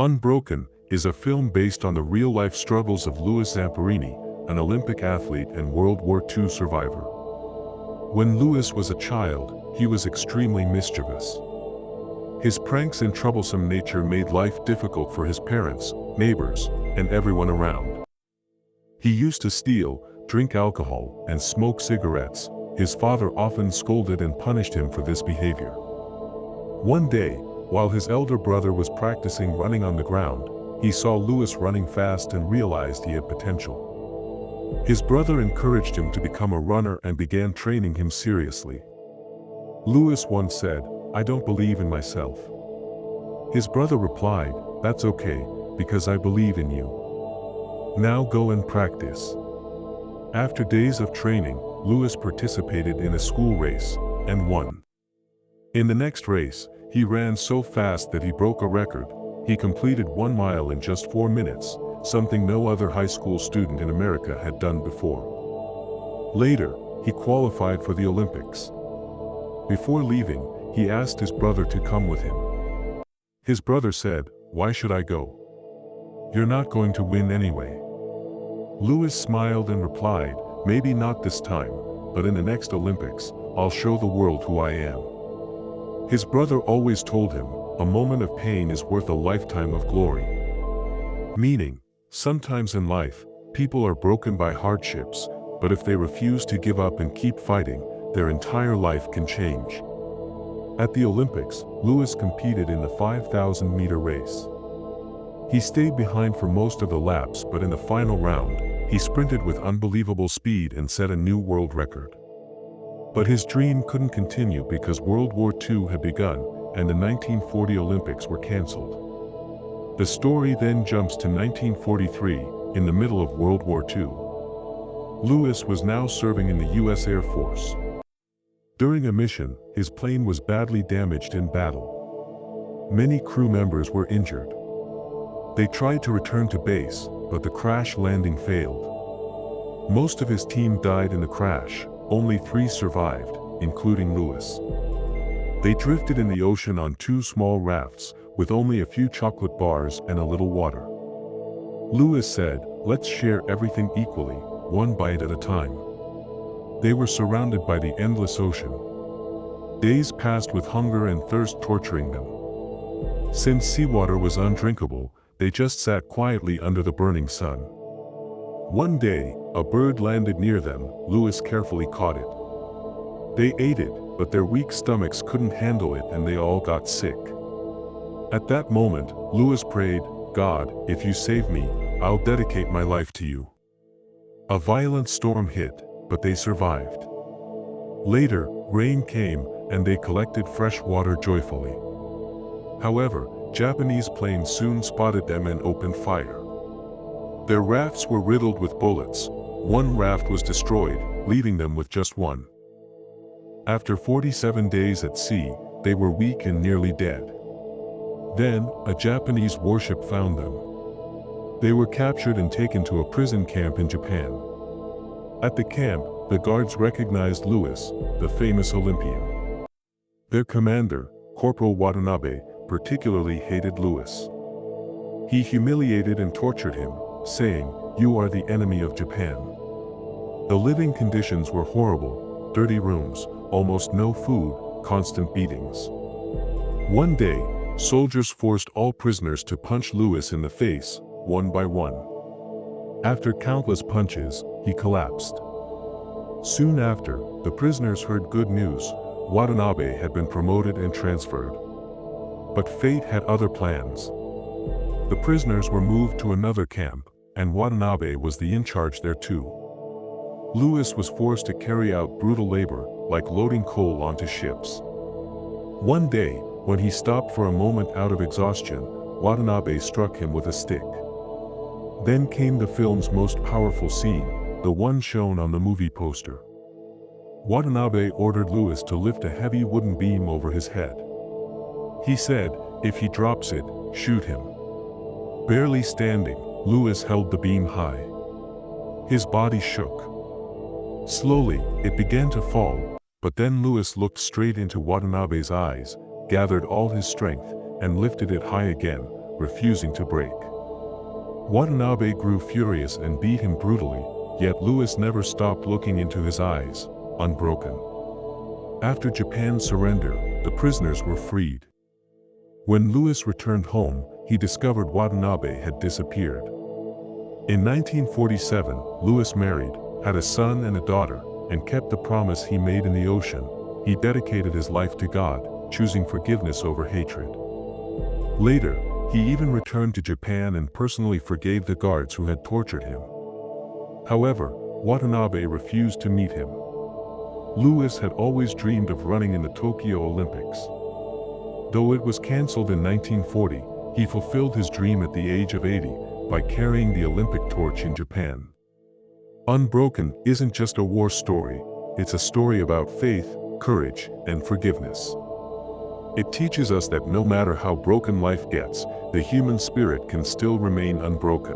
Unbroken is a film based on the real-life struggles of Louis Zamperini, an Olympic athlete and World War II survivor. When Louis was a child, he was extremely mischievous. His pranks and troublesome nature made life difficult for his parents, neighbors, and everyone around. He used to steal, drink alcohol, and smoke cigarettes. His father often scolded and punished him for this behavior. One day, while his elder brother was practicing running on the ground, he saw Louis running fast and realized he had potential. His brother encouraged him to become a runner and began training him seriously. Louis once said, "I don't believe in myself." His brother replied, "That's okay, because I believe in you. Now go and practice." After days of training, Louis participated in a school race and won. In the next race, he ran so fast that he broke a record. He completed 1 mile in just 4 minutes, something no other high school student in America had done before. Later, he qualified for the Olympics. Before leaving, he asked his brother to come with him. His brother said, "Why should I go? You're not going to win anyway." Louis smiled and replied, "Maybe not this time, but in the next Olympics, I'll show the world who I am." His brother always told him, a moment of pain is worth a lifetime of glory. Meaning, sometimes in life, people are broken by hardships, but if they refuse to give up and keep fighting, their entire life can change. At the Olympics, Louis competed in the 5,000-meter race. He stayed behind for most of the laps, but in the final round, he sprinted with unbelievable speed and set a new world record. But his dream couldn't continue because World War II had begun, and the 1940 Olympics were cancelled. The story then jumps to 1943, in the middle of World War II. Louis was now serving in the US Air Force. During a mission, his plane was badly damaged in battle. Many crew members were injured. They tried to return to base, but the crash landing failed. Most of his team died in the crash, only 3 survived, including Louis. They drifted in the ocean on 2 small rafts, with only a few chocolate bars and a little water. Louis said, "Let's share everything equally, 1 bite at a time." They were surrounded by the endless ocean. Days passed with hunger and thirst torturing them. Since seawater was undrinkable, they just sat quietly under the burning sun. One day, a bird landed near them. Louis carefully caught it. They ate it, but their weak stomachs couldn't handle it and they all got sick. At that moment, Louis prayed, "God, if you save me, I'll dedicate my life to you." A violent storm hit, but they survived. Later, rain came, and they collected fresh water joyfully. However, Japanese planes soon spotted them and opened fire. Their rafts were riddled with bullets. 1 raft was destroyed, leaving them with just 1. After 47 days at sea, they were weak and nearly dead. Then, a Japanese warship found them. They were captured and taken to a prison camp in Japan. At the camp, the guards recognized Louis, the famous Olympian. Their commander, Corporal Watanabe, particularly hated Louis. He humiliated and tortured him, saying, "You are the enemy of Japan." The living conditions were horrible: dirty rooms, almost no food, constant beatings. One day, soldiers forced all prisoners to punch Louis in the face, 1 by 1. After countless punches, he collapsed. Soon after, the prisoners heard good news: Watanabe had been promoted and transferred. But fate had other plans. The prisoners were moved to another camp, and Watanabe was the in charge there too. Louis was forced to carry out brutal labor, like loading coal onto ships. One day, when he stopped for a moment out of exhaustion, Watanabe struck him with a stick. Then came the film's most powerful scene, the one shown on the movie poster. Watanabe ordered Louis to lift a heavy wooden beam over his head. He said, "If he drops it, shoot him." Barely standing, Louis held the beam high. His body shook. Slowly, it began to fall, but then Louis looked straight into Watanabe's eyes, gathered all his strength, and lifted it high again, refusing to break. Watanabe grew furious and beat him brutally, yet Louis never stopped looking into his eyes, unbroken. After Japan's surrender, the prisoners were freed. When Louis returned home, he discovered Watanabe had disappeared. In 1947, Louis married, had a son and a daughter, and kept the promise he made in the ocean. He dedicated his life to God, choosing forgiveness over hatred. Later, he even returned to Japan and personally forgave the guards who had tortured him. However, Watanabe refused to meet him. Louis had always dreamed of running in the Tokyo Olympics. Though it was cancelled in 1940, he fulfilled his dream at the age of 80 by carrying the Olympic torch in Japan. Unbroken isn't just a war story, it's a story about faith, courage, and forgiveness. It teaches us that no matter how broken life gets, the human spirit can still remain unbroken.